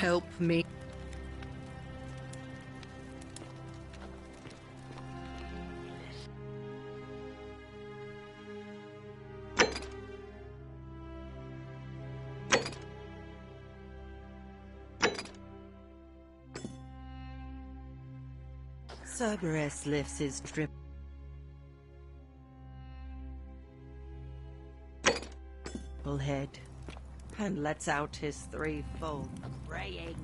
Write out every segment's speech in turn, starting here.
help me. Cerberus lifts his triple head and lets out his threefold braying.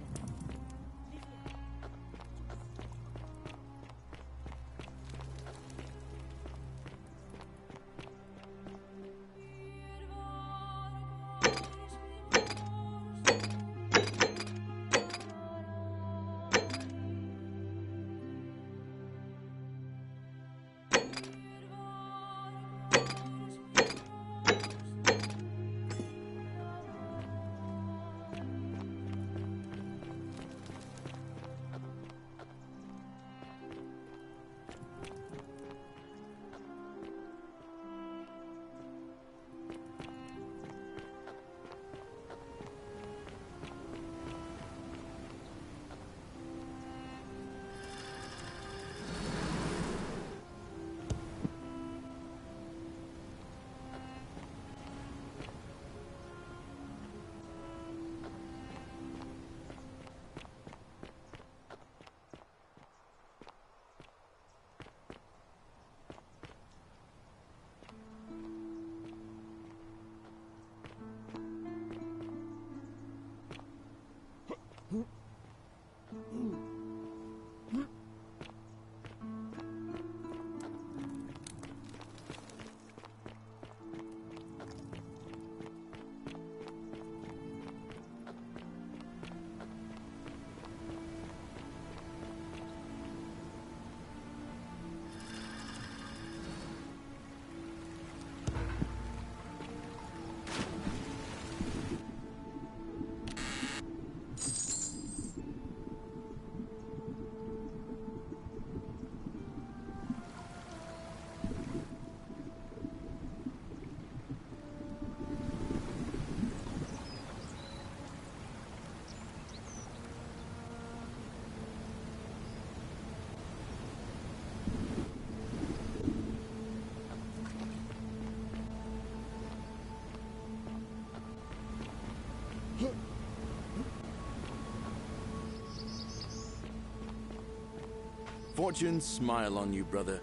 Fortune smile on you, brother.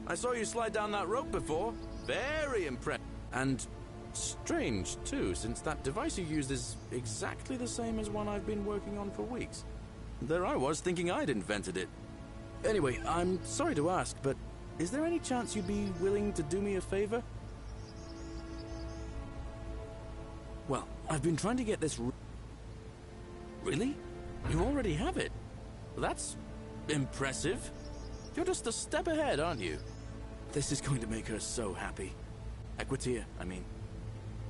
I saw you slide down that rope before. Very impressive. And strange, too, since that device you used is exactly the same as one I've been working on for weeks. There I was, thinking I'd invented it. Anyway, I'm sorry to ask, but is there any chance you'd be willing to do me a favor? Well, I've been trying to get this... Really? You already have it? That's impressive. You're just a step ahead, aren't you? This is going to make her so happy. Equitia, I mean.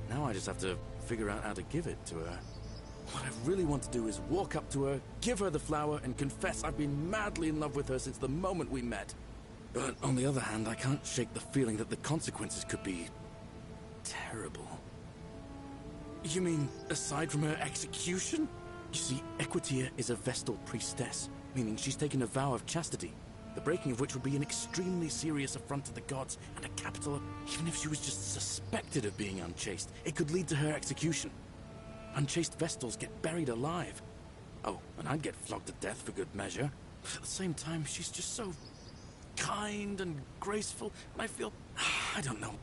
Now I just have to figure out how to give it to her. What I really want to do is walk up to her, give her the flower, and confess I've been madly in love with her since the moment we met. But on the other hand, I can't shake the feeling that the consequences could be... terrible. You mean, aside from her execution? You see, Equitia is a Vestal priestess, meaning she's taken a vow of chastity, the breaking of which would be an extremely serious affront to the gods and a capital... Even if she was just suspected of being unchaste, it could lead to her execution. Unchaste Vestals get buried alive. Oh, and I'd get flogged to death for good measure. But at the same time, she's just so kind and graceful, and I feel... I don't know.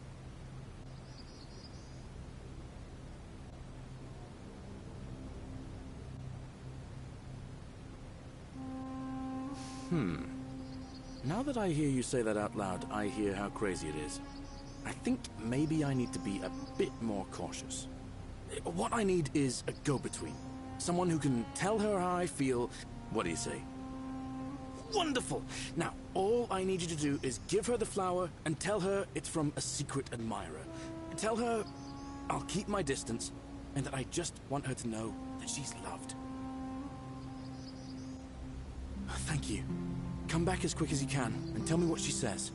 Now that I hear you say that out loud, I hear how crazy it is. I think maybe I need to be a bit more cautious. What I need is a go-between. Someone who can tell her how I feel. What do you say? Wonderful! Now, all I need you to do is give her the flower and tell her it's from a secret admirer. Tell her I'll keep my distance and that I just want her to know that she's loved. Thank you. Come back as quick as you can and tell me what she says.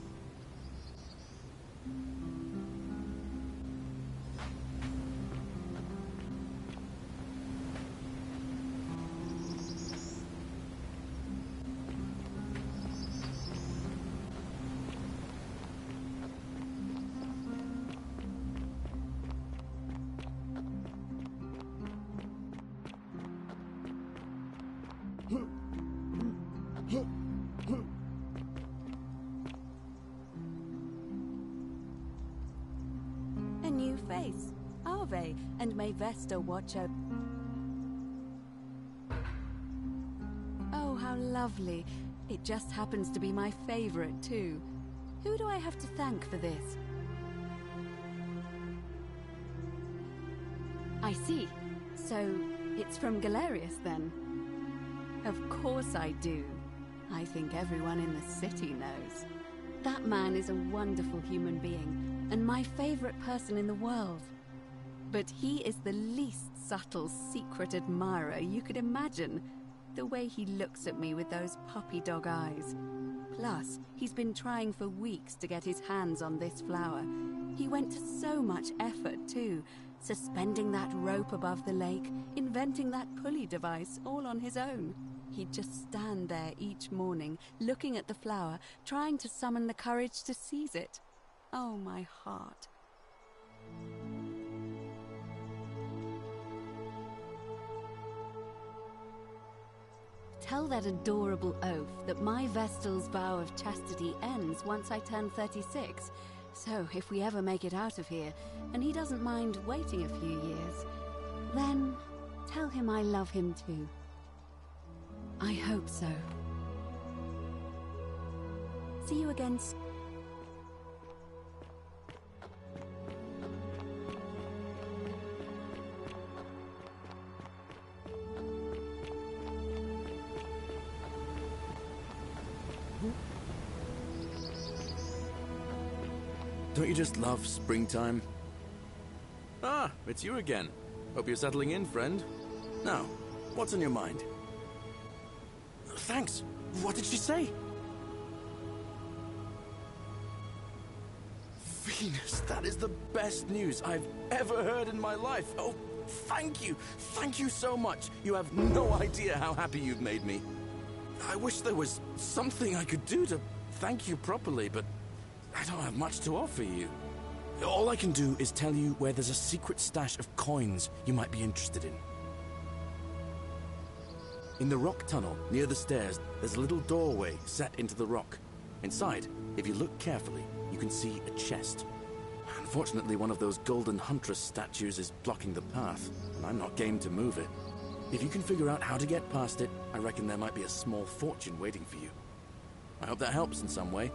day, and may Vesta watch over... Oh, how lovely. It just happens to be my favorite, too. Who do I have to thank for this? I see. So, it's from Galerius, then? Of course I do. I think everyone in the city knows. That man is a wonderful human being, and my favorite person in the world. But he is the least subtle, secret admirer you could imagine. The way he looks at me with those puppy dog eyes. Plus, he's been trying for weeks to get his hands on this flower. He went to so much effort, too. Suspending that rope above the lake, inventing that pulley device, all on his own. He'd just stand there each morning, looking at the flower, trying to summon the courage to seize it. Oh, my heart. Tell that adorable oaf that my Vestal's vow of chastity ends once I turn 36. So, if we ever make it out of here, and he doesn't mind waiting a few years, then tell him I love him too. I hope so. See you again soon. Don't you just love springtime? Ah, it's you again. Hope you're settling in, friend. Now, what's on your mind? Thanks. What did she say? Venus, that is the best news I've ever heard in my life. Oh, thank you. Thank you so much. You have no idea how happy you've made me. I wish there was something I could do to thank you properly, but I don't have much to offer you. All I can do is tell you where there's a secret stash of coins you might be interested in. In the rock tunnel near the stairs, there's a little doorway set into the rock. Inside, if you look carefully, you can see a chest. Unfortunately, one of those golden huntress statues is blocking the path, and I'm not game to move it. If you can figure out how to get past it, I reckon there might be a small fortune waiting for you. I hope that helps in some way.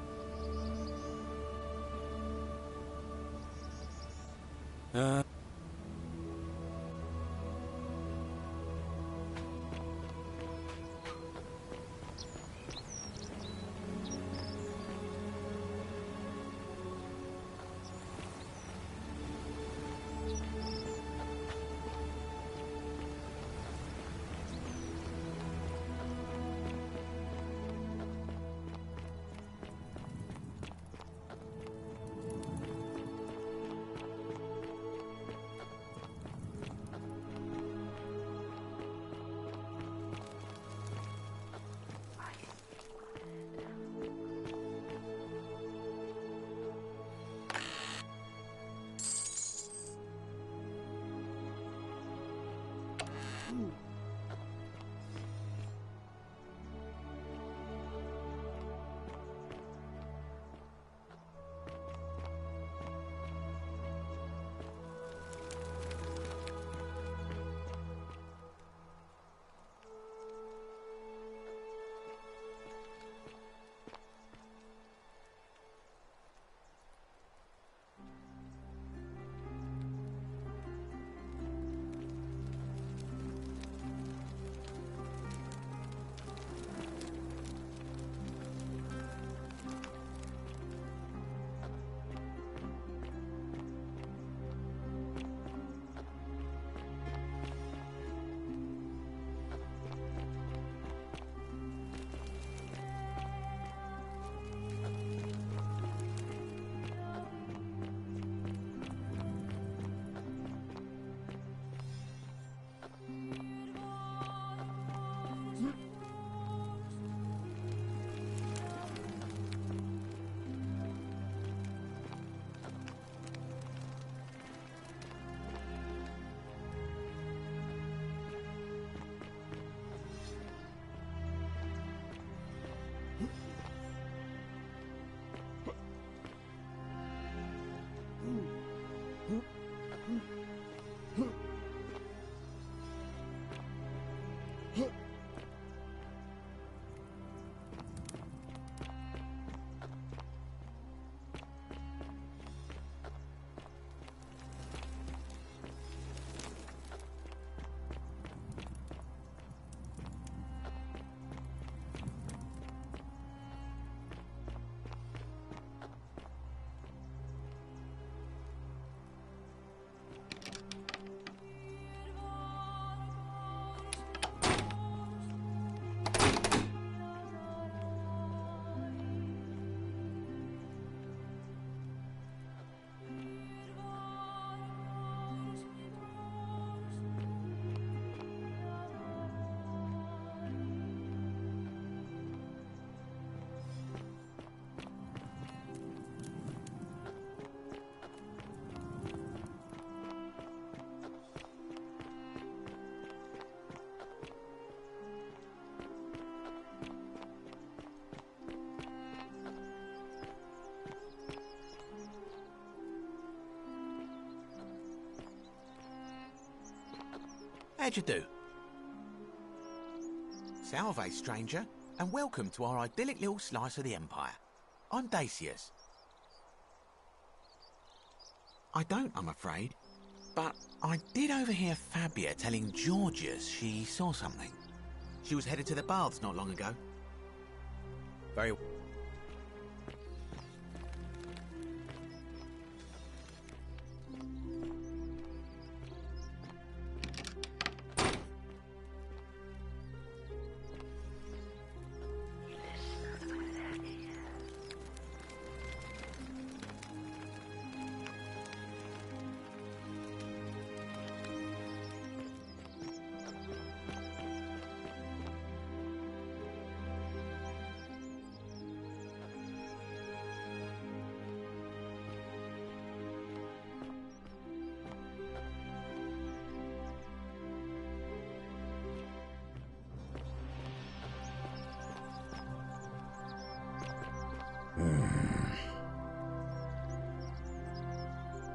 How'd you do? Salve, stranger, and welcome to our idyllic little slice of the Empire. I'm Dacius. I don't, I'm afraid, but I did overhear Fabia telling Georgius she saw something. She was headed to the baths not long ago. Very well.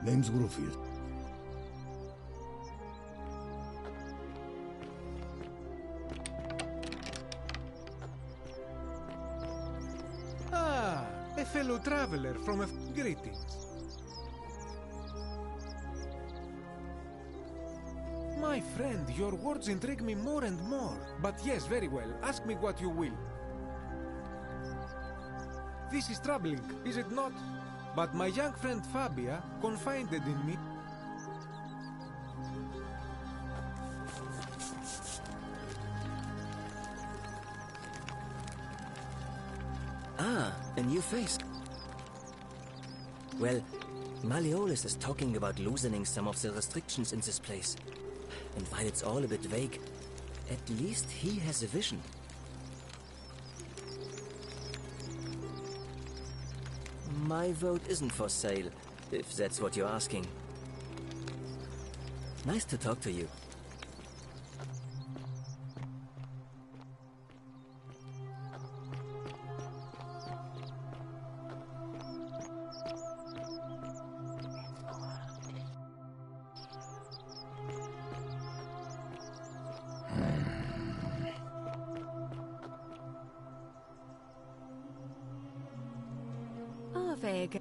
Name's Grufius. Ah, a fellow traveler from a... Greetings. My friend, your words intrigue me more and more. But yes, very well. Ask me what you will. This is troubling, is it not? But my young friend Fabia confided in me. Ah, a new face. Well, Malleolus is talking about loosening some of the restrictions in this place. And while it's all a bit vague, at least he has a vision. My vote isn't for sale, if that's what you're asking. Nice to talk to you. Vega.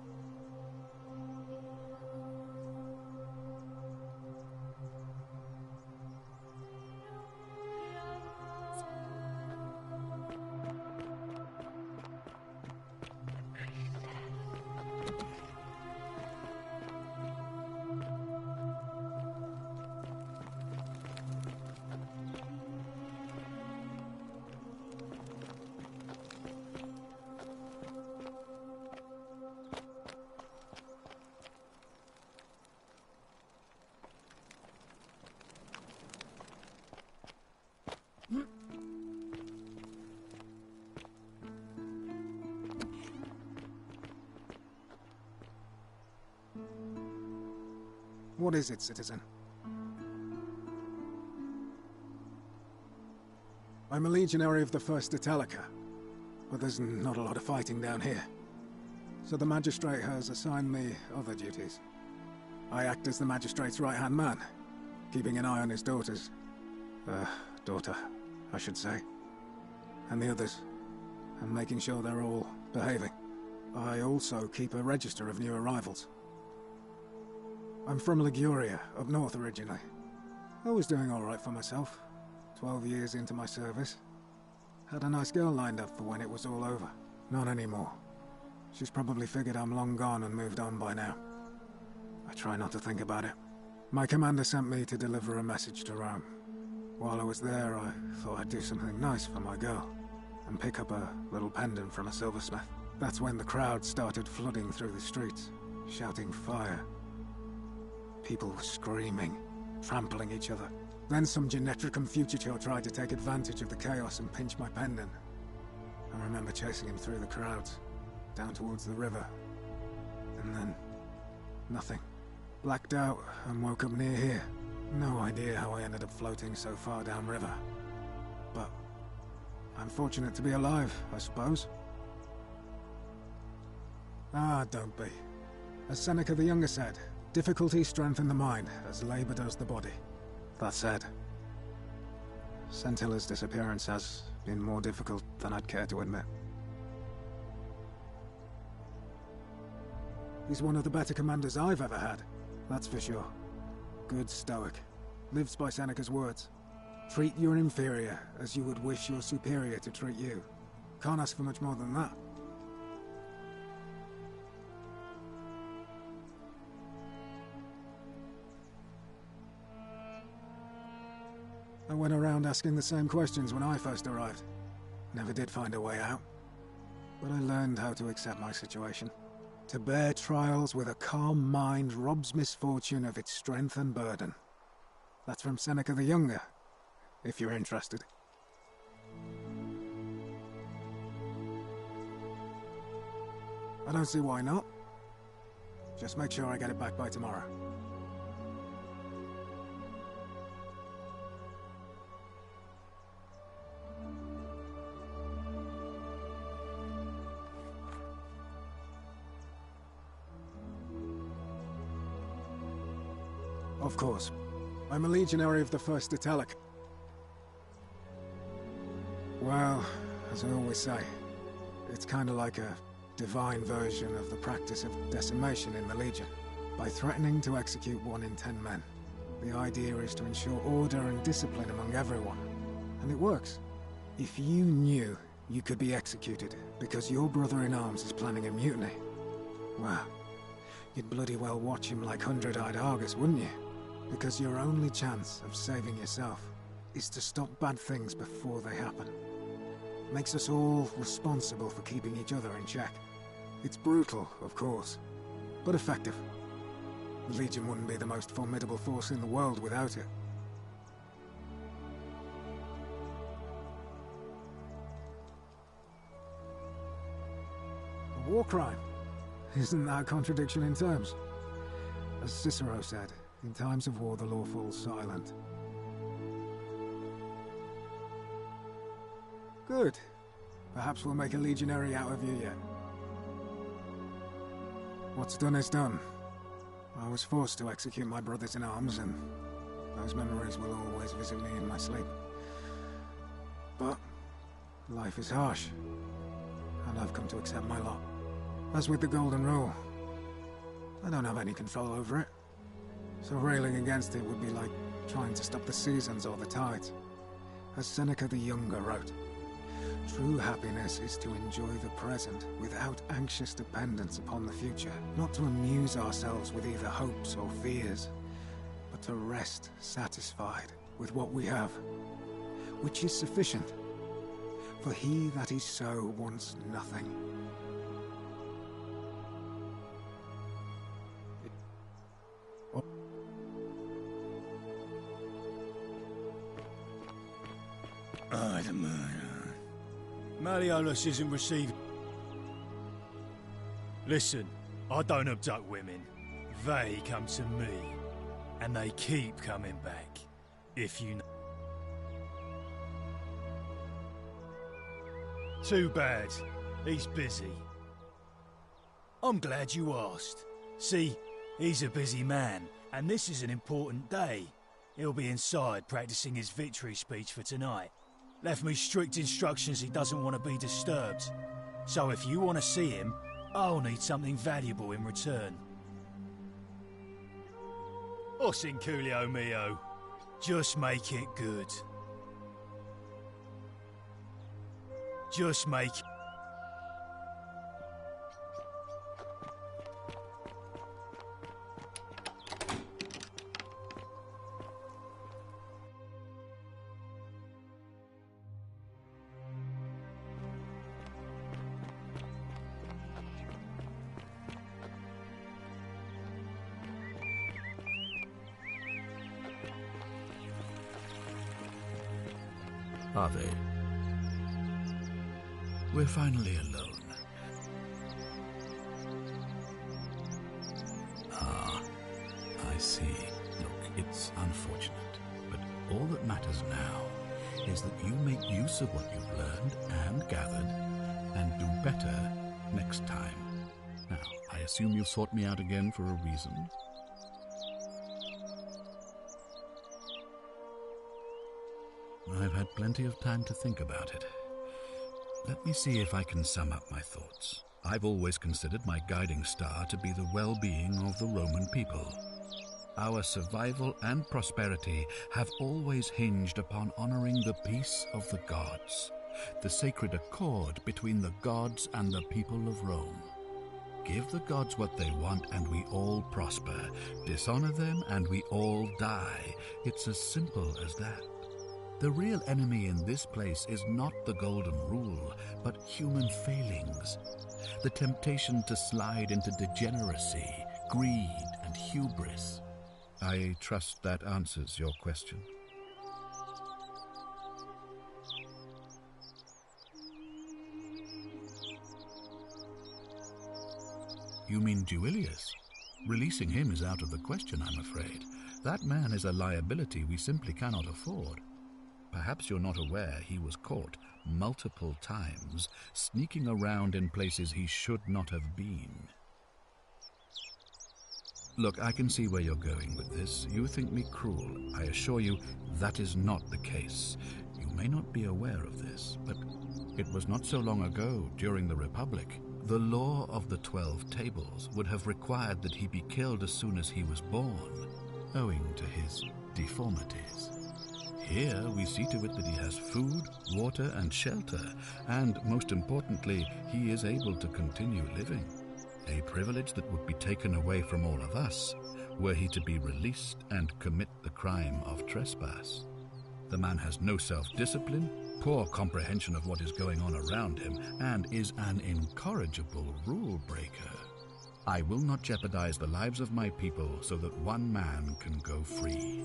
What is it, citizen? I'm a legionary of the First Italica, but there's not a lot of fighting down here. So the magistrate has assigned me other duties. I act as the magistrate's right-hand man, keeping an eye on his daughters. Daughter, I should say. And the others, and making sure they're all behaving. I also keep a register of new arrivals. I'm from Liguria, up north originally. I was doing all right for myself. 12 years into my service. Had a nice girl lined up for when it was all over. Not anymore. She's probably figured I'm long gone and moved on by now. I try not to think about it. My commander sent me to deliver a message to Rome. While I was there, I thought I'd do something nice for my girl, and pick up a little pendant from a silversmith. That's when the crowd started flooding through the streets, shouting fire. People were screaming, trampling each other. Then some Genetricum Fugitor tried to take advantage of the chaos and pinch my pendant. I remember chasing him through the crowds, down towards the river. And then... nothing. Blacked out and woke up near here. No idea how I ended up floating so far downriver. But I'm fortunate to be alive, I suppose. Ah, don't be. As Seneca the Younger said, difficulty strengthens the mind, as labor does the body. That said, Sentilla's disappearance has been more difficult than I'd care to admit. He's one of the better commanders I've ever had, that's for sure. Good stoic. Lives by Seneca's words. Treat your inferior as you would wish your superior to treat you. Can't ask for much more than that. I went around asking the same questions when I first arrived. Never did find a way out. But I learned how to accept my situation. To bear trials with a calm mind robs misfortune of its strength and burden. That's from Seneca the Younger, if you're interested. I don't see why not. Just make sure I get it back by tomorrow. Of course. I'm a legionary of the First Italic. Well, as I always say, it's kinda like a divine version of the practice of decimation in the Legion. By threatening to execute 1 in 10 men, the idea is to ensure order and discipline among everyone. And it works. If you knew you could be executed because your brother-in-arms is planning a mutiny, well, you'd bloody well watch him like hundred-eyed Argus, wouldn't you? Because your only chance of saving yourself is to stop bad things before they happen. Makes us all responsible for keeping each other in check. It's brutal, of course, but effective. The Legion wouldn't be the most formidable force in the world without it. A war crime? Isn't that a contradiction in terms? As Cicero said, in times of war the law falls silent. Good. Perhaps we'll make a legionary out of you yet. What's done is done. I was forced to execute my brothers-in-arms, and those memories will always visit me in my sleep. But life is harsh, and I've come to accept my lot. As with the Golden Rule, I don't have any control over it. So railing against it would be like trying to stop the seasons or the tides. As Seneca the Younger wrote, true happiness is to enjoy the present without anxious dependence upon the future. Not to amuse ourselves with either hopes or fears, but to rest satisfied with what we have, which is sufficient. For he that is so wants nothing. The murder. Malleolus isn't receiving. Listen, I don't abduct women. They come to me. And they keep coming back. If you know. Too bad. He's busy. I'm glad you asked. See, he's a busy man, and this is an important day. He'll be inside practicing his victory speech for tonight. Left me strict instructions he doesn't want to be disturbed. So if you want to see him, I'll need something valuable in return. Os in Coolio mio. Just make it good. Just make it. Are they? We're finally alone. Ah, I see. Look, it's unfortunate, but all that matters now is that you make use of what you've learned and gathered, and do better next time. Now, I assume you've sought me out again for a reason? I've had plenty of time to think about it. Let me see if I can sum up my thoughts. I've always considered my guiding star to be the well-being of the Roman people. Our survival and prosperity have always hinged upon honoring the peace of the gods, the sacred accord between the gods and the people of Rome. Give the gods what they want and we all prosper. Dishonor them and we all die. It's as simple as that. The real enemy in this place is not the golden rule, but human failings. The temptation to slide into degeneracy, greed, and hubris. I trust that answers your question. You mean Duilius? Releasing him is out of the question, I'm afraid. That man is a liability we simply cannot afford. Perhaps you're not aware he was caught multiple times, sneaking around in places he should not have been. Look, I can see where you're going with this. You think me cruel. I assure you that is not the case. You may not be aware of this, but it was not so long ago, during the Republic, the law of the 12 Tables would have required that he be killed as soon as he was born, owing to his deformities. Here we see to it that he has food, water, and shelter, and most importantly, he is able to continue living. A privilege that would be taken away from all of us were he to be released and commit the crime of trespass. The man has no self-discipline, poor comprehension of what is going on around him, and is an incorrigible rule-breaker. I will not jeopardize the lives of my people so that one man can go free.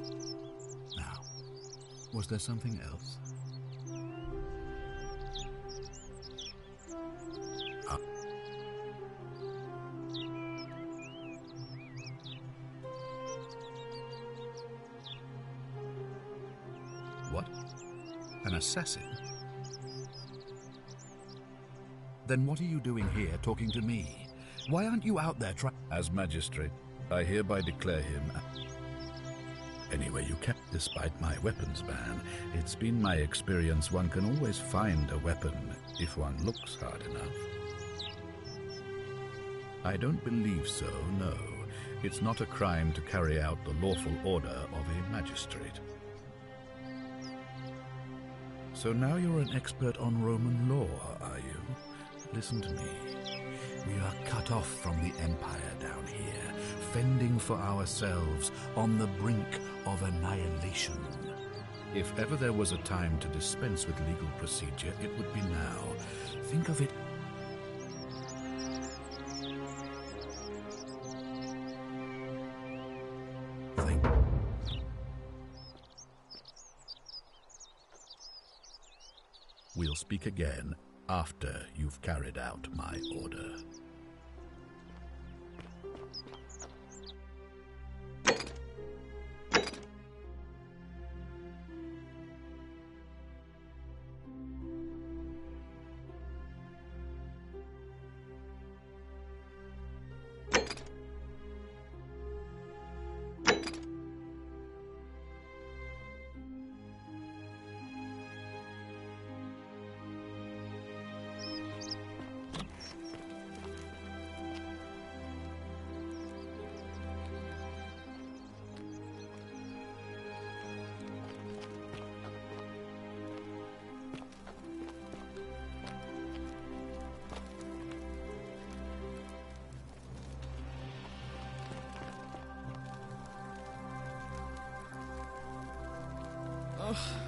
Now, was there something else? What? An assassin? Then what are you doing here talking to me? Why aren't you out there As magistrate, I hereby declare him... Anyway, you can. Despite my weapons ban, it's been my experience one can always find a weapon if one looks hard enough. I don't believe so, no. It's not a crime to carry out the lawful order of a magistrate. So now you're an expert on Roman law, are you? Listen to me. We are cut off from the Empire down here, fending for ourselves on the brink of annihilation. If ever there was a time to dispense with legal procedure, it would be now. Think of it. We'll speak again after you've carried out my order.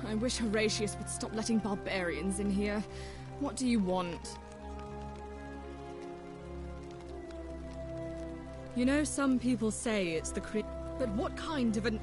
I wish Horatius would stop letting barbarians in here. What do you want? You know, some people say it's the but what kind of an...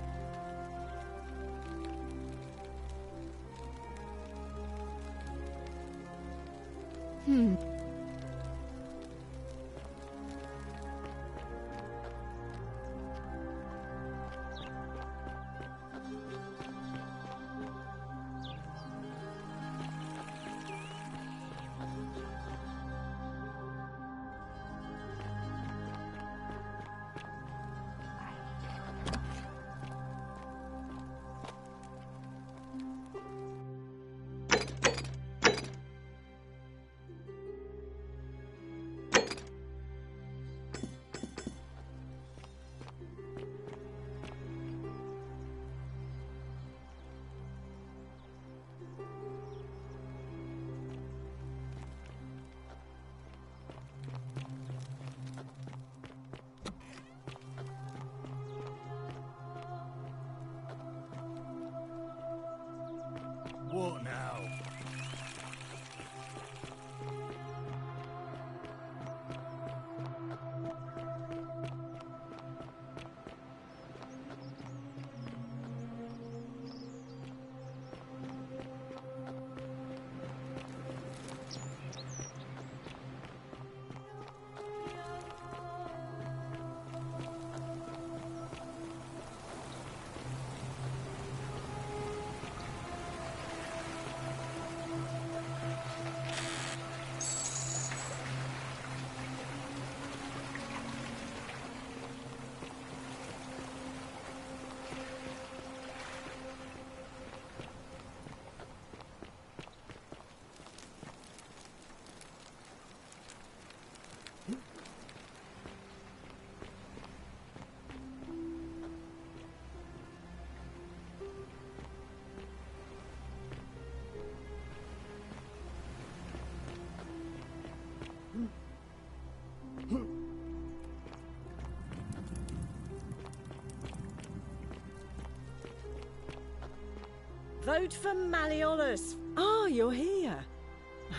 Vote for Malleolus. Ah, you're here.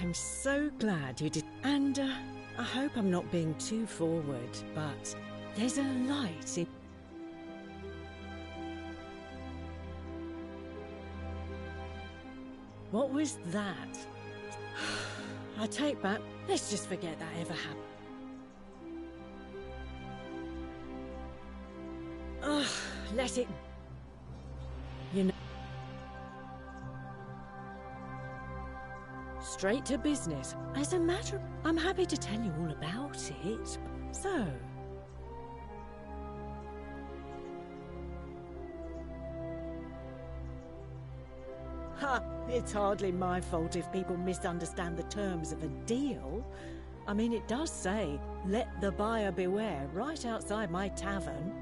I'm so glad you did. And I hope I'm not being too forward, but there's a light in... What was that? I take back. Let's just forget that ever happened. Ugh, let it... You know... Straight to business. As a matter of... I'm happy to tell you all about it. So... Ha! It's hardly my fault if people misunderstand the terms of a deal. I mean, it does say, let the buyer beware, right outside my tavern.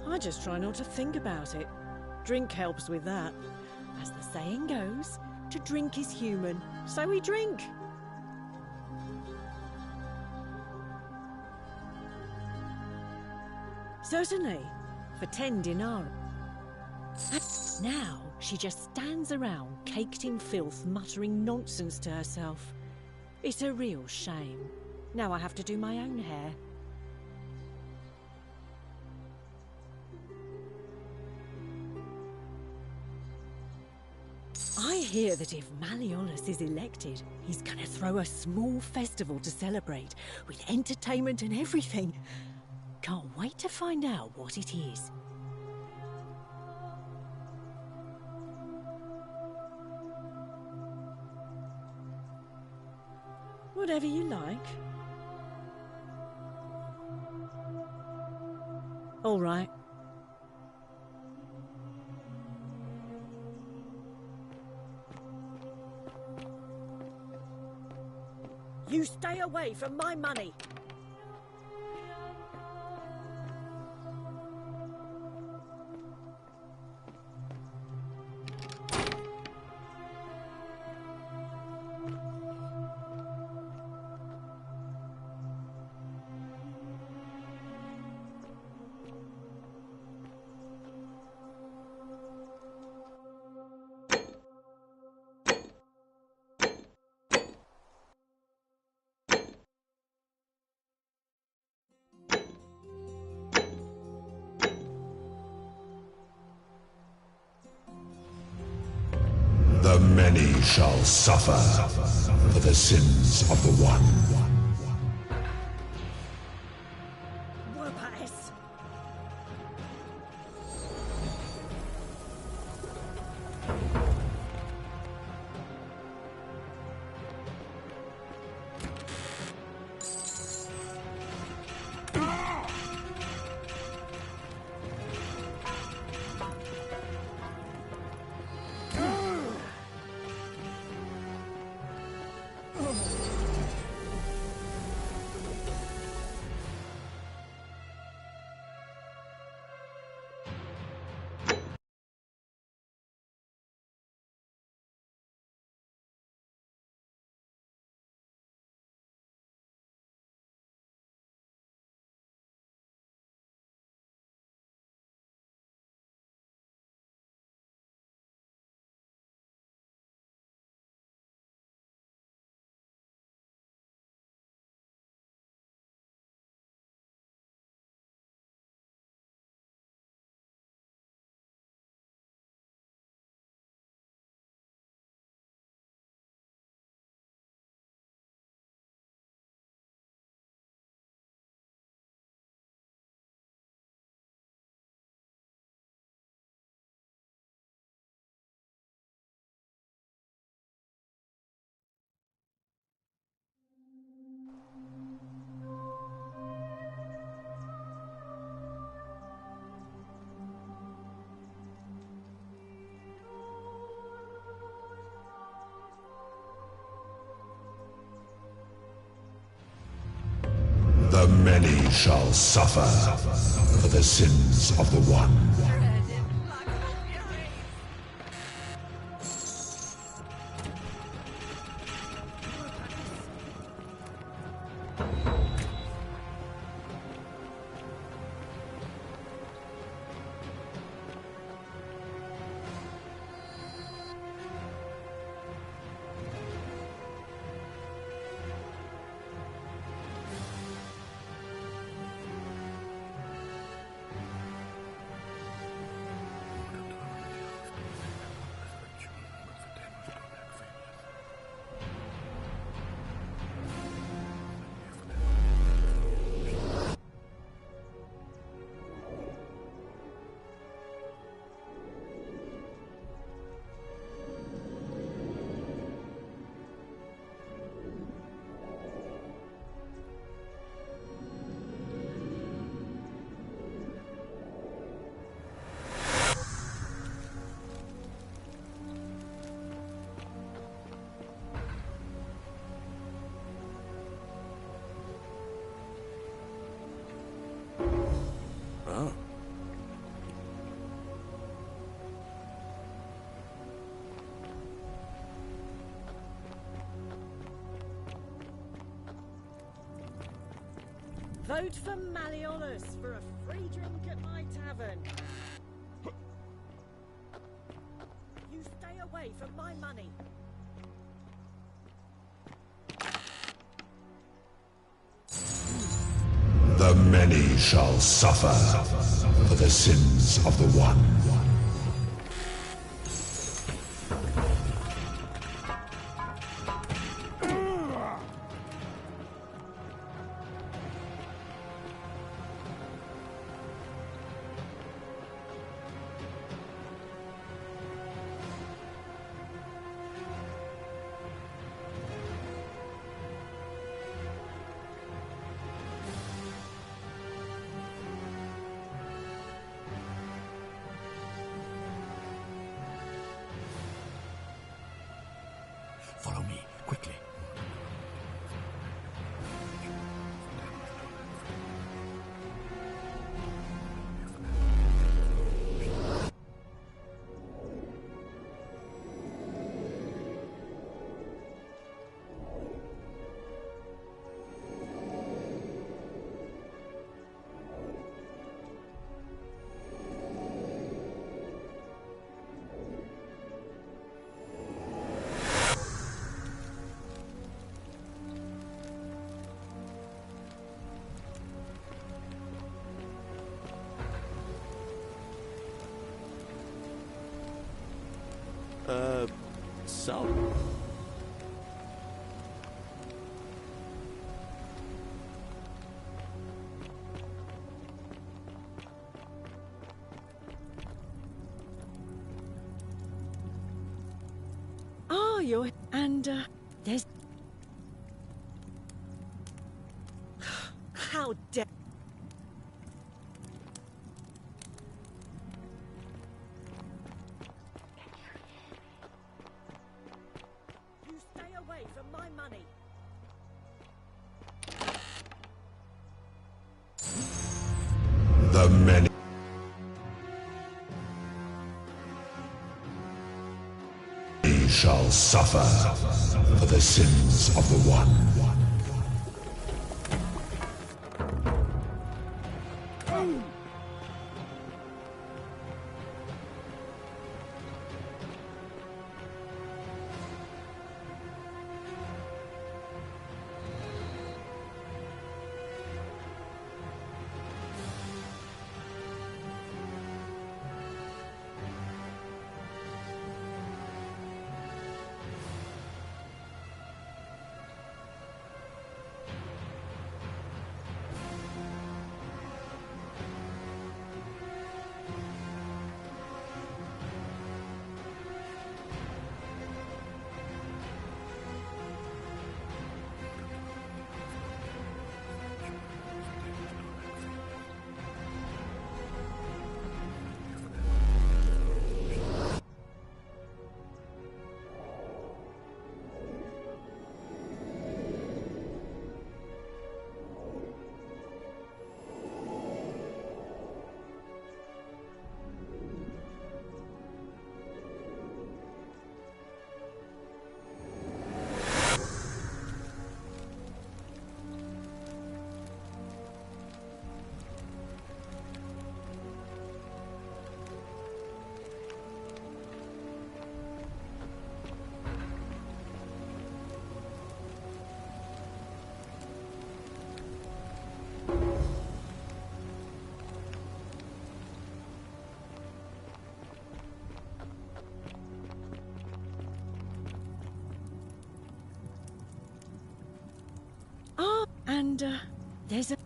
I just try not to think about it. Drink helps with that. As the saying goes, to drink is human, so we drink. Certainly, for 10 denarii. Now, she just stands around, caked in filth, muttering nonsense to herself. It's a real shame. Now I have to do my own hair. I hear that if Malleolus is elected, he's gonna throw a small festival to celebrate, with entertainment and everything. Can't wait to find out what it is. Whatever you like. All right. You stay away from my money. The many shall suffer for the sins of the one. Whoop-ass. The many shall suffer for the sins of the one. Vote for Malleolus for a free drink at my tavern. You stay away from my money. The many shall suffer for the sins of the one. Follow me, quickly. So? Oh, you're... And, there's... How dare... You stay away from my money. The many shall suffer for the sins of the one. Oh, and, there's a...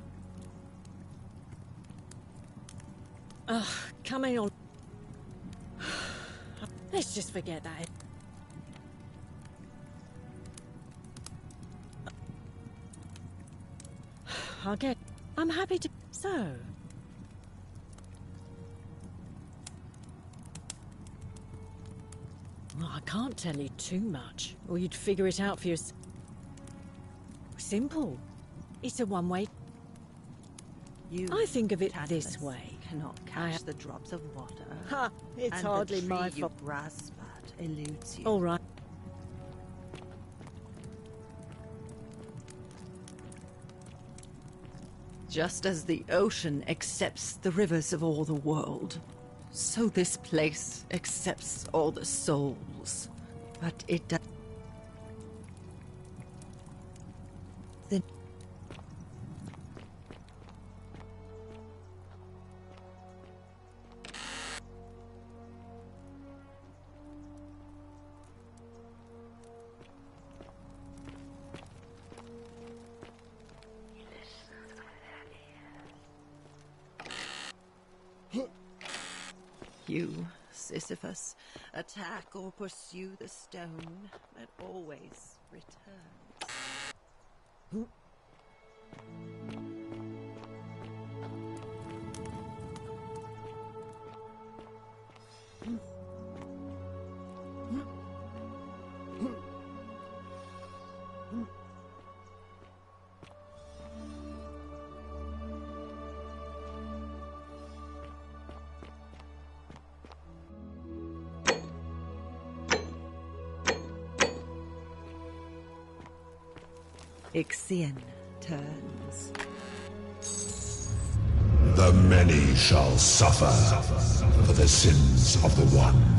Ugh, coming on. Let's just forget that. I'm happy to... So... Well, I can't tell you too much, or you'd figure it out for yourself. Simple. It's a one-way... I think of it this way. Cannot catch the drops of water. Ha! It's and hardly the my tree fault. You grasp at eludes you. All right. Just as the ocean accepts the rivers of all the world, so this place accepts all the souls. But it does. You, Sisyphus, attack or pursue the stone that always returns. Ixion turns. The many shall suffer for the sins of the one.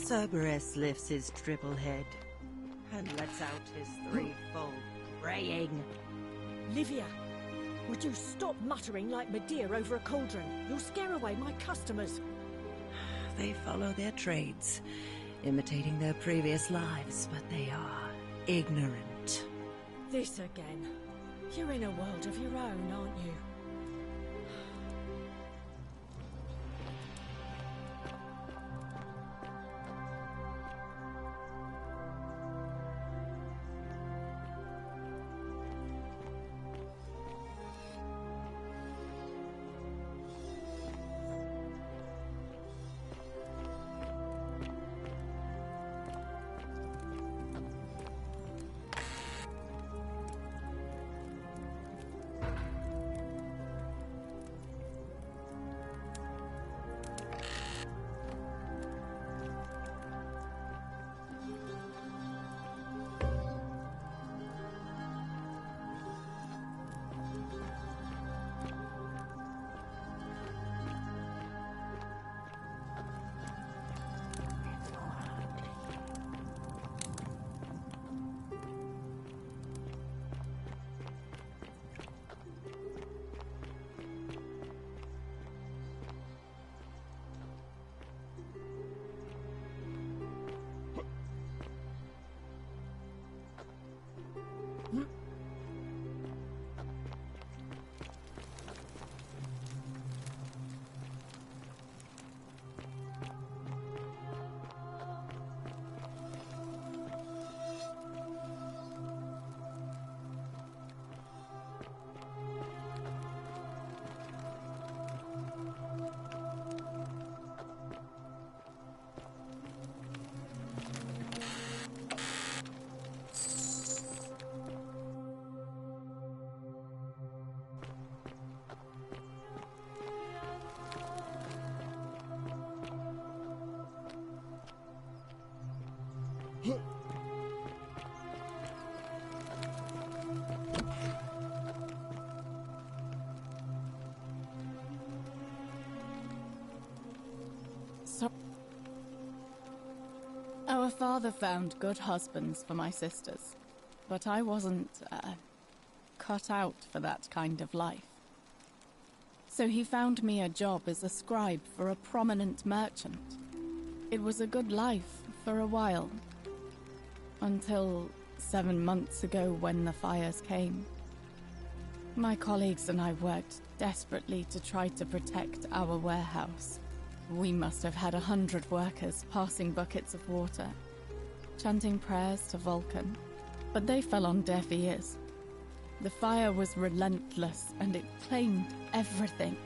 Cerberus lifts his triple head and lets out his threefold braying. Livia, would you stop muttering like Medea over a cauldron? You'll scare away my customers. They follow their trades, imitating their previous lives, but they are ignorant. This again. You're in a world of your own, aren't you? So our father found good husbands for my sisters, but I wasn't, cut out for that kind of life. So he found me a job as a scribe for a prominent merchant. It was a good life for a while, until 7 months ago when the fires came. My colleagues and I worked desperately to try to protect our warehouse. We must have had 100 workers passing buckets of water, chanting prayers to Vulcan, but they fell on deaf ears. The fire was relentless, and it claimed everything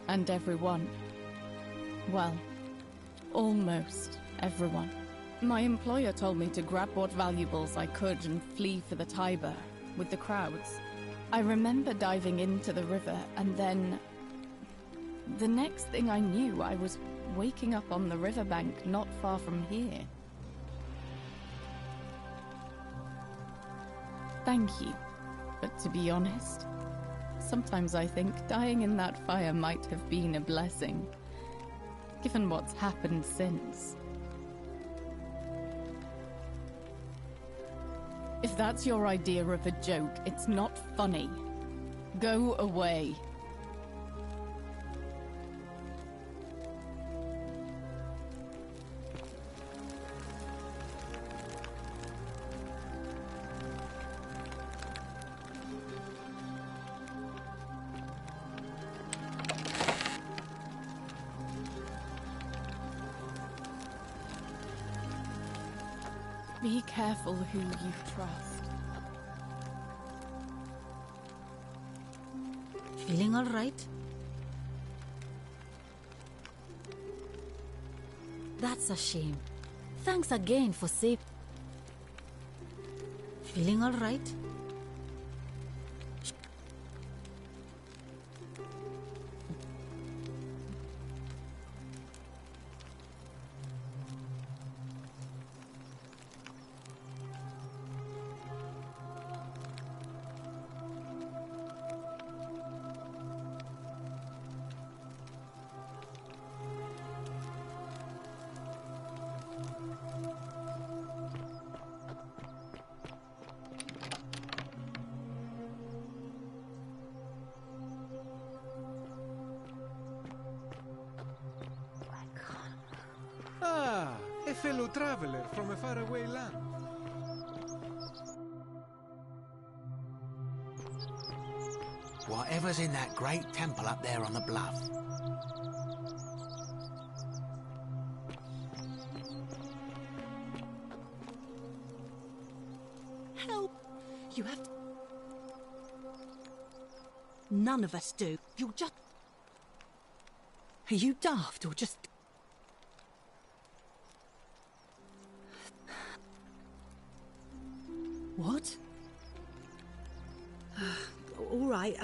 and everyone. Well, almost everyone. My employer told me to grab what valuables I could and flee for the Tiber with the crowds. I remember diving into the river, and then the next thing I knew, I was waking up on the riverbank not far from here. Thank you. But to be honest, sometimes I think dying in that fire might have been a blessing, given what's happened since. If that's your idea of a joke, it's not funny. Go away. Be careful who you trust. Feeling all right? That's a shame. Thanks again for saving. Feeling all right? Ah, a fellow traveler from a faraway land. Whatever's in that great temple up there on the bluff. Help! You have to... None of us do. You're just... Are you daft or just... What? All right,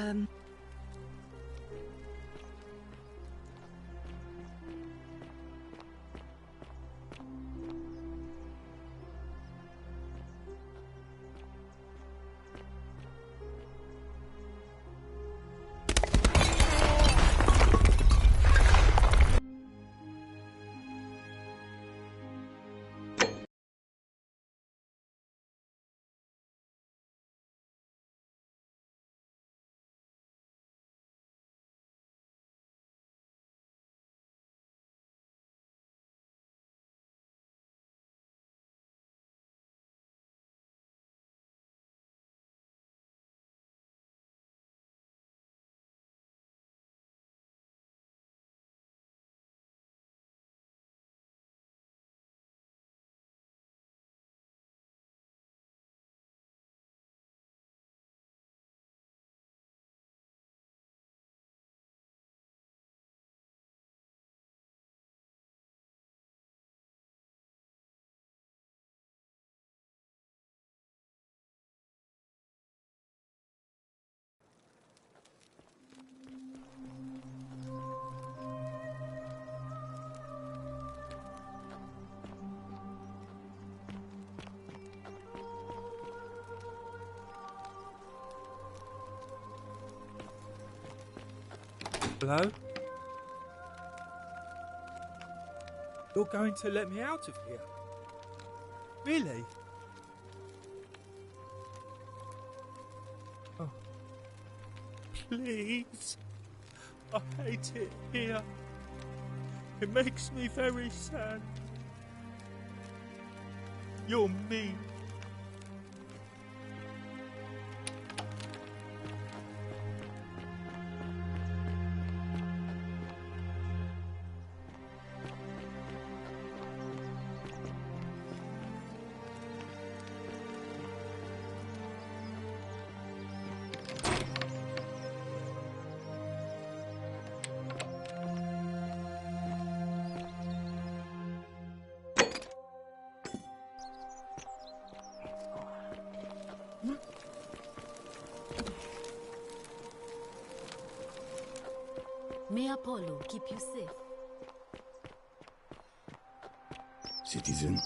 Hello? You're going to let me out of here? Really? Oh. Please. I hate it here. It makes me very sad. You're mean. May Apollo keep you safe. Citizen.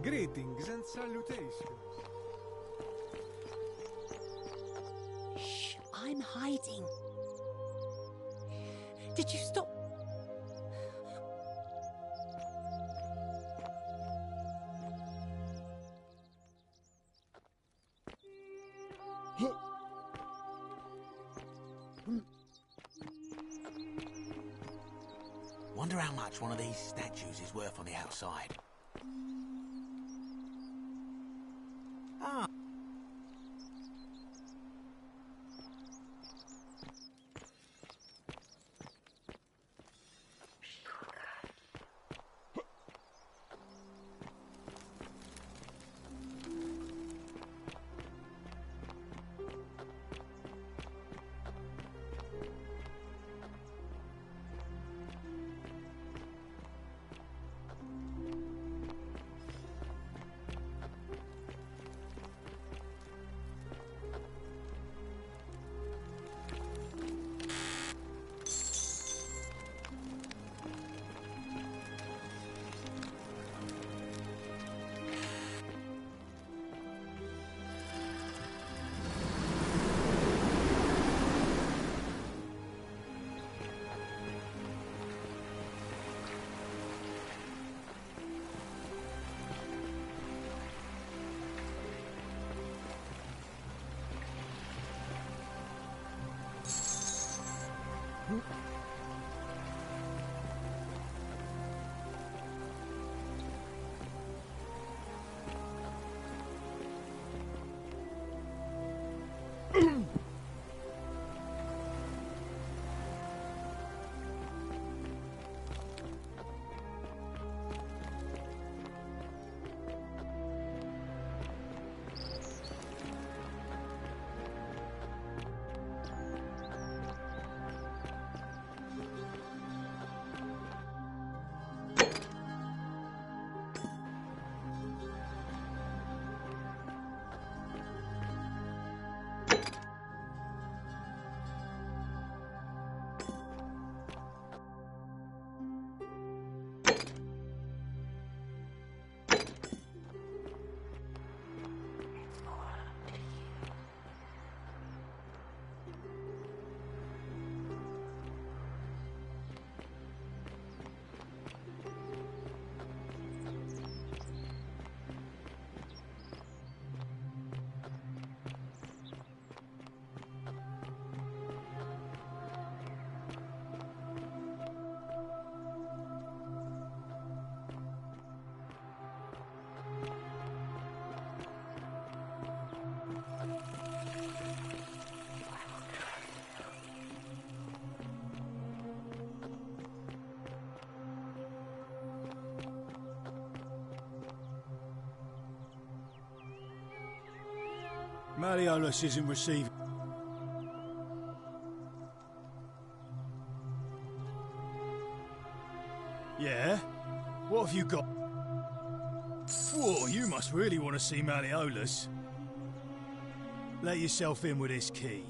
Greetings and salutations. Shh, I'm hiding. Did you stop? Wonder how much one of these statues is worth on the outside. Ah. Malleolus isn't receiving. Yeah? What have you got? Whoa, you must really want to see 'Let yourself in with this key.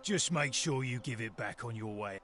Just make sure you give it back on your way.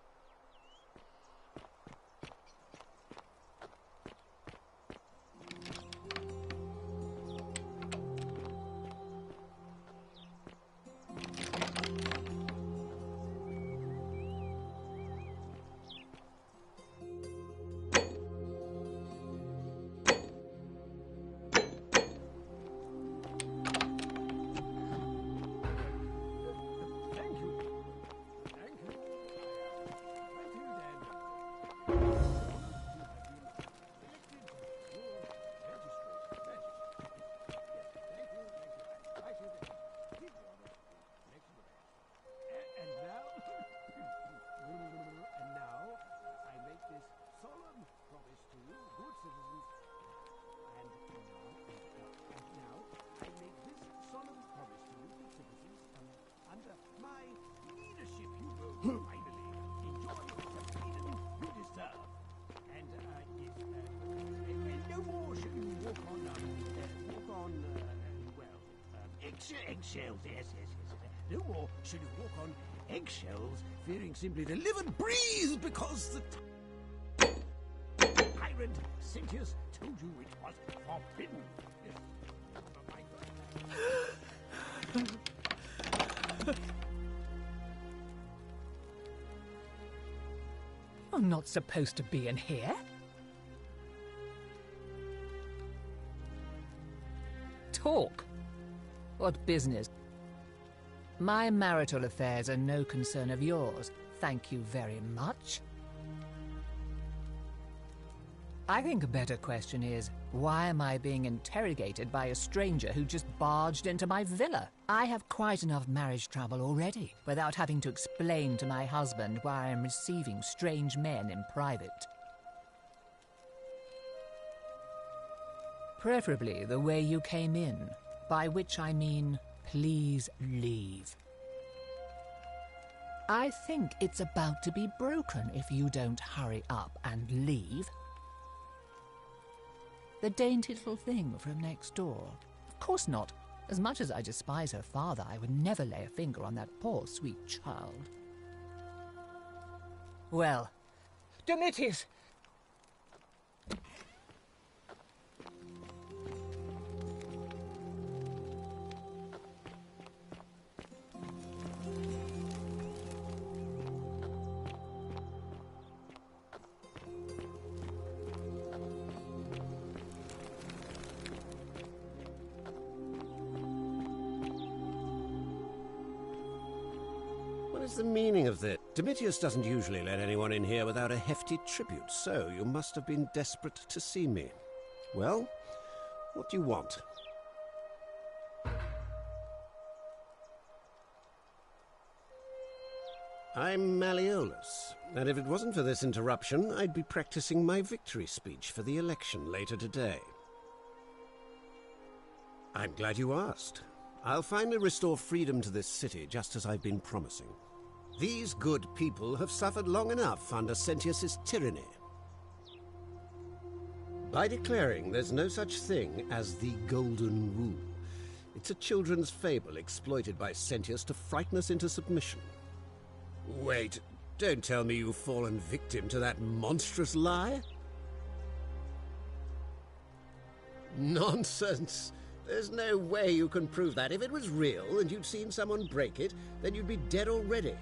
Eggshells, yes. No more should you walk on eggshells, fearing simply to live and breathe because the tyrant Sentius told you it was forbidden. You're not supposed to be in here. Talk. What business? My marital affairs are no concern of yours. Thank you very much. I think a better question is, why am I being interrogated by a stranger who just barged into my villa? I have quite enough marriage trouble already, without having to explain to my husband why I am receiving strange men in private. Preferably the way you came in, by which I mean, please leave. I think it's about to be broken if you don't hurry up and leave. The dainty little thing from next door. Of course not. As much as I despise her father, I would never lay a finger on that poor, sweet child. Well, Domitius! What is the meaning of this? Domitius doesn't usually let anyone in here without a hefty tribute, so you must have been desperate to see me. Well, what do you want? I'm Malleolus, and if it wasn't for this interruption, I'd be practicing my victory speech for the election later today. I'm glad you asked. I'll finally restore freedom to this city, just as I've been promising. These good people have suffered long enough under Sentius's tyranny. By declaring there's no such thing as the Golden Rule, it's a children's fable exploited by Sentius to frighten us into submission. Wait, don't tell me you've fallen victim to that monstrous lie? Nonsense! There's no way you can prove that. If it was real and you'd seen someone break it, then you'd be dead already.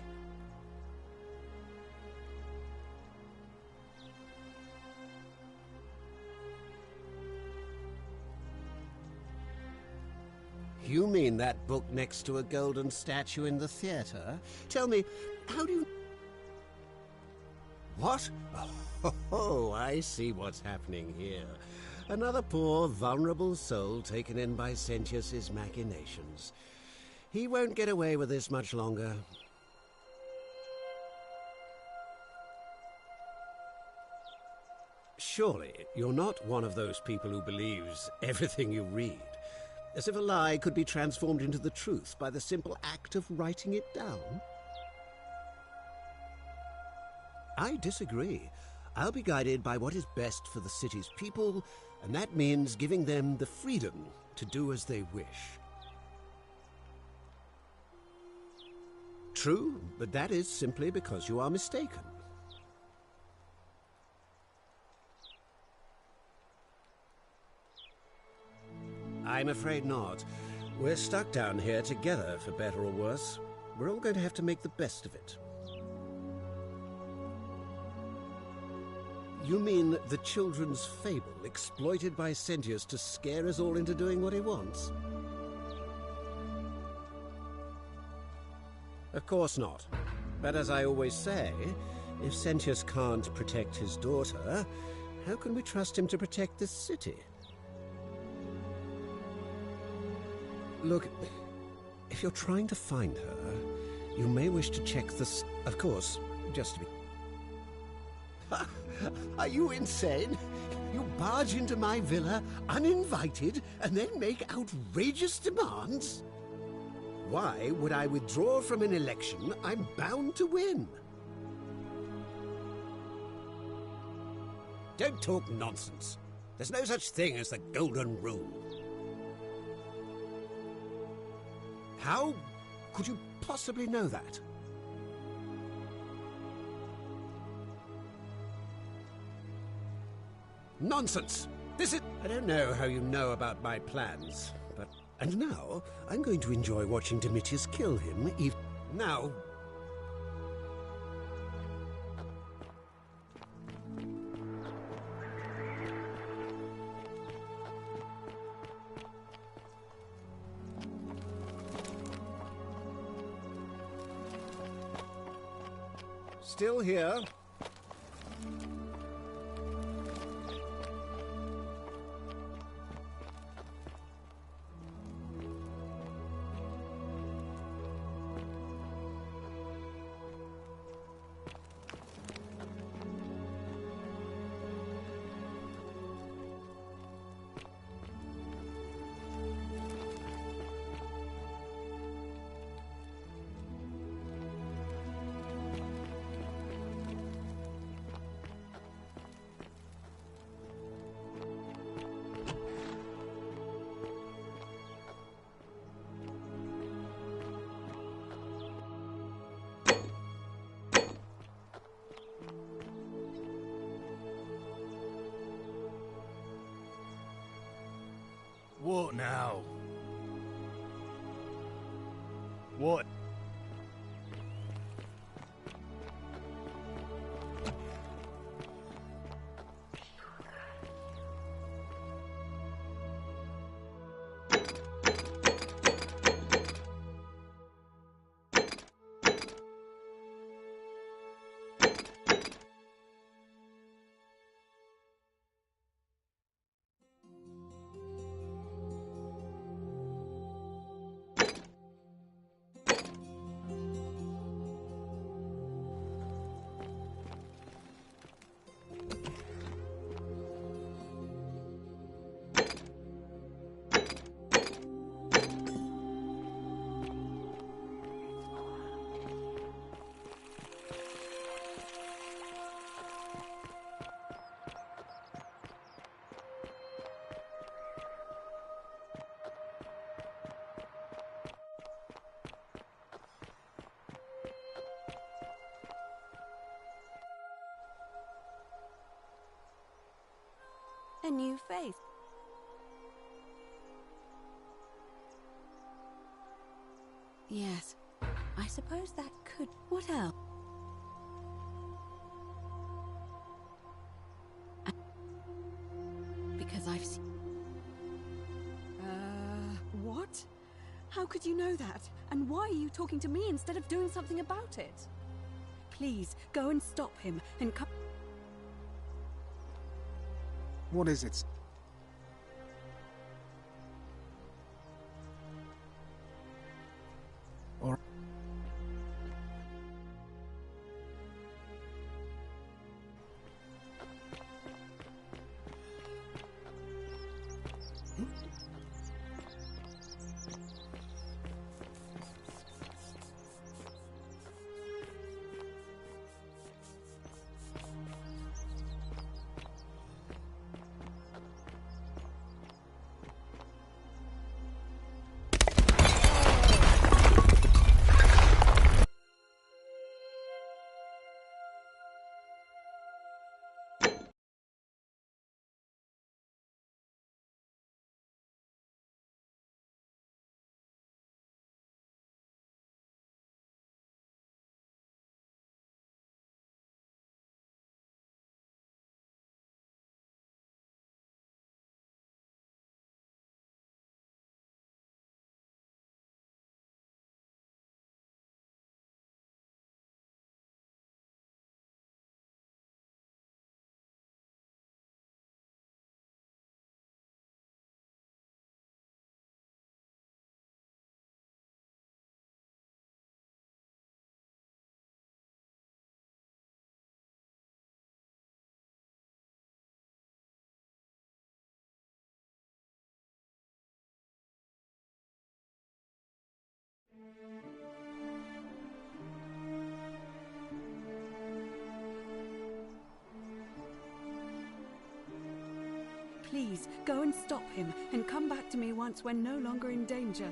You mean that book next to a golden statue in the theater? Tell me, how do you... What? Oh, I see what's happening here. Another poor, vulnerable soul taken in by Sentius's machinations. He won't get away with this much longer. Surely, you're not one of those people who believes everything you read. As if a lie could be transformed into the truth by the simple act of writing it down? I disagree. I'll be guided by what is best for the city's people, and that means giving them the freedom to do as they wish. True, but that is simply because you are mistaken. I'm afraid not. We're stuck down here together, for better or worse. We're all going to have to make the best of it. You mean the children's fable exploited by Sentius to scare us all into doing what he wants? Of course not. But as I always say, if Sentius can't protect his daughter, how can we trust him to protect this city? Look, if you're trying to find her, you may wish to check this. Of course, just to be... Are you insane? You barge into my villa, uninvited, and then make outrageous demands? Why would I withdraw from an election I'm bound to win? Don't talk nonsense. There's no such thing as the Golden Rule. How could you possibly know that? Nonsense! This is... I don't know how you know about my plans, but... And now, I'm going to enjoy watching Domitius kill him, Now... Still here. What now? What? A new face. Yes, I suppose that could... What else? Because I've seen... What? How could you know that? And why are you talking to me instead of doing something about it? Please, go and stop him and come... What is it? Or... Please, go and stop him, and come back to me once we're no longer in danger.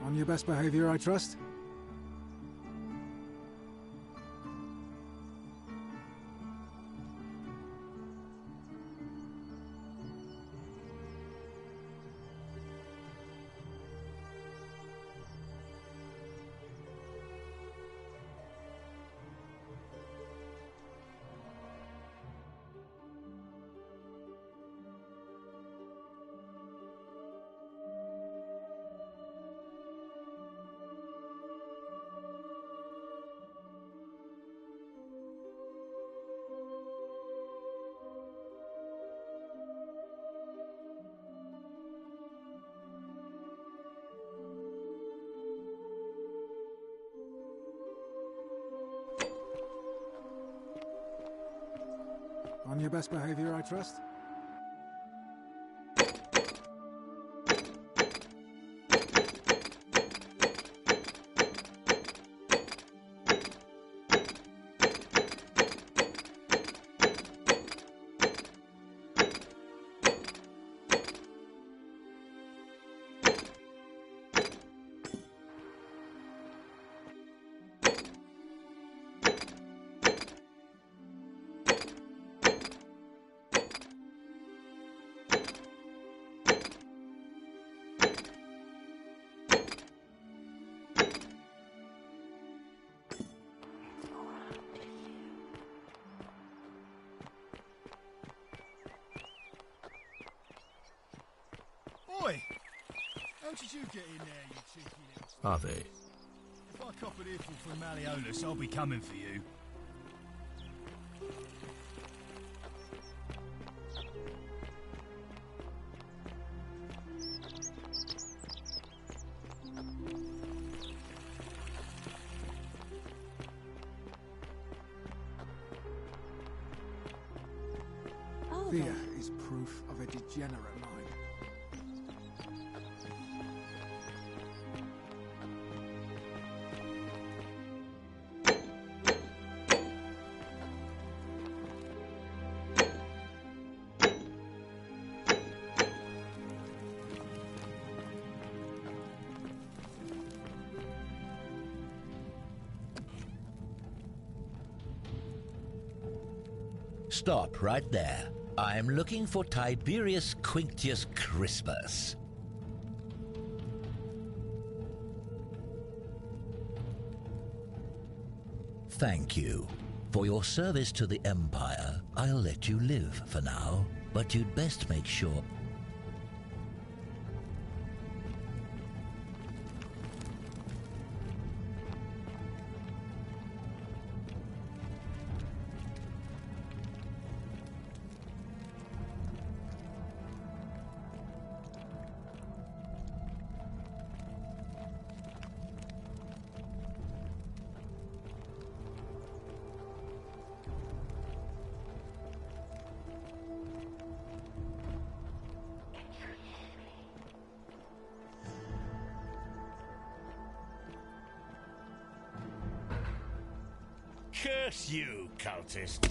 On your best behavior, I trust? On your best behavior, I trust? Oi! How did you get in there, you cheeky little... Are they? If I cop an earful from Malleolus, I'll be coming for you. Fear is proof of a degenerate mind. Stop right there. I'm looking for Tiberius Quinctius Crispus. Thank you. For your service to the Empire, I'll let you live for now, but you'd best make sure... Curse you, cultist!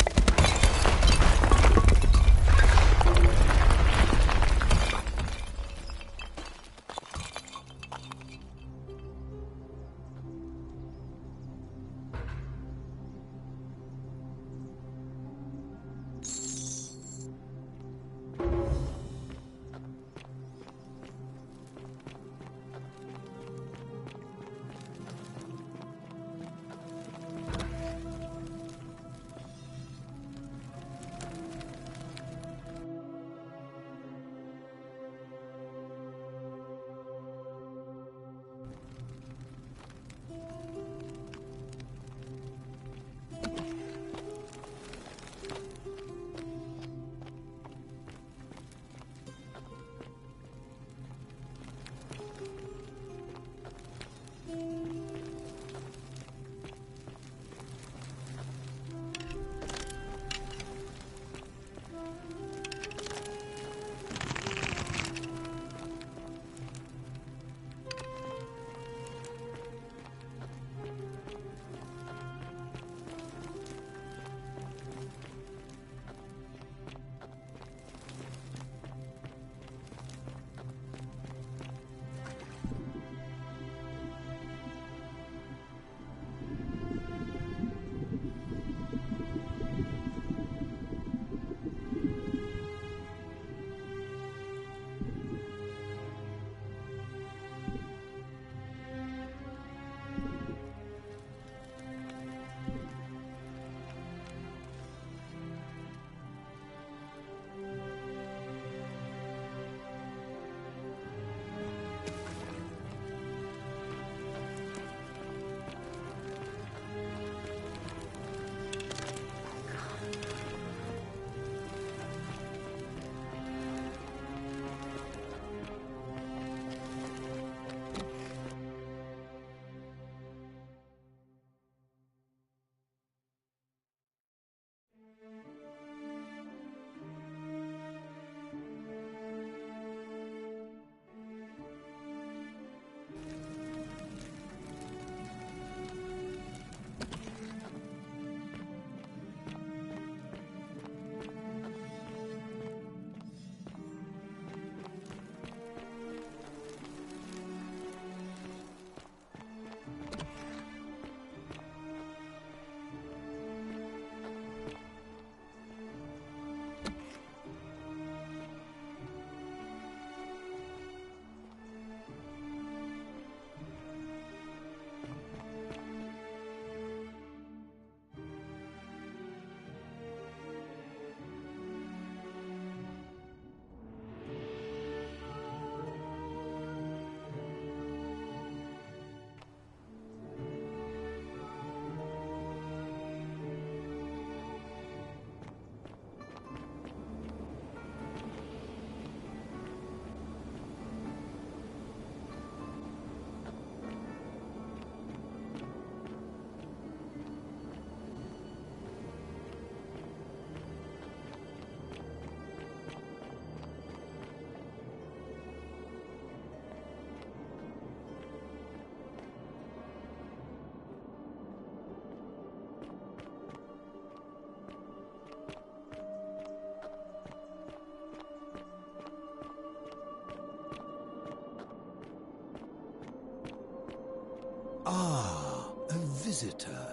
visitor.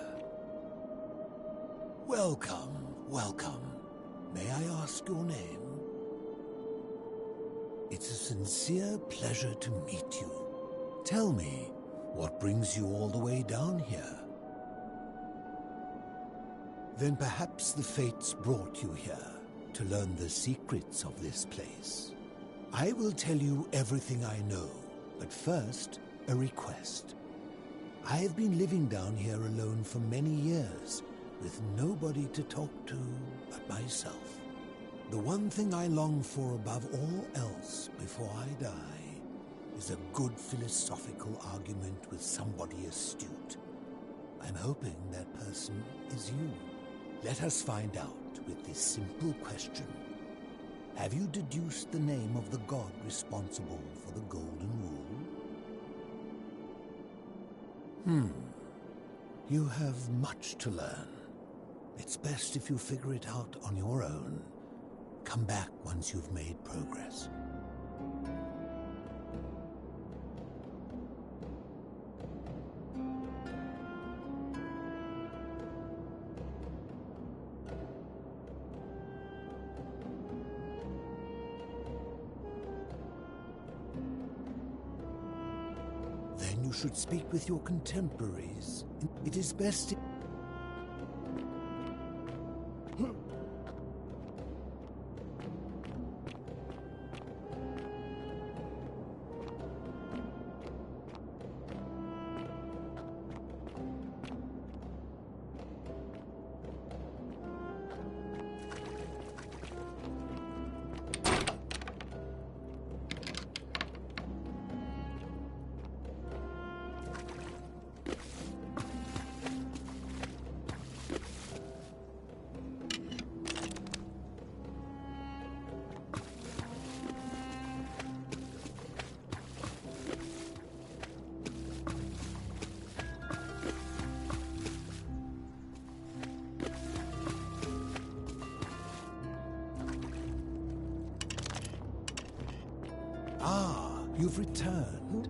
Welcome, welcome. May I ask your name? It's a sincere pleasure to meet you. Tell me, what brings you all the way down here? Then perhaps the fates brought you here to learn the secrets of this place. I will tell you everything I know, but first, a request. I have been living down here alone for many years, with nobody to talk to but myself. The one thing I long for above all else before I die is a good philosophical argument with somebody astute. I'm hoping that person is you. Let us find out with this simple question. Have you deduced the name of the god responsible for the Golden Rule? You have much to learn. It's best if you figure it out on your own. Come back once you've made progress. Then you should speak with your contemporaries. It is best... Ah, you've returned.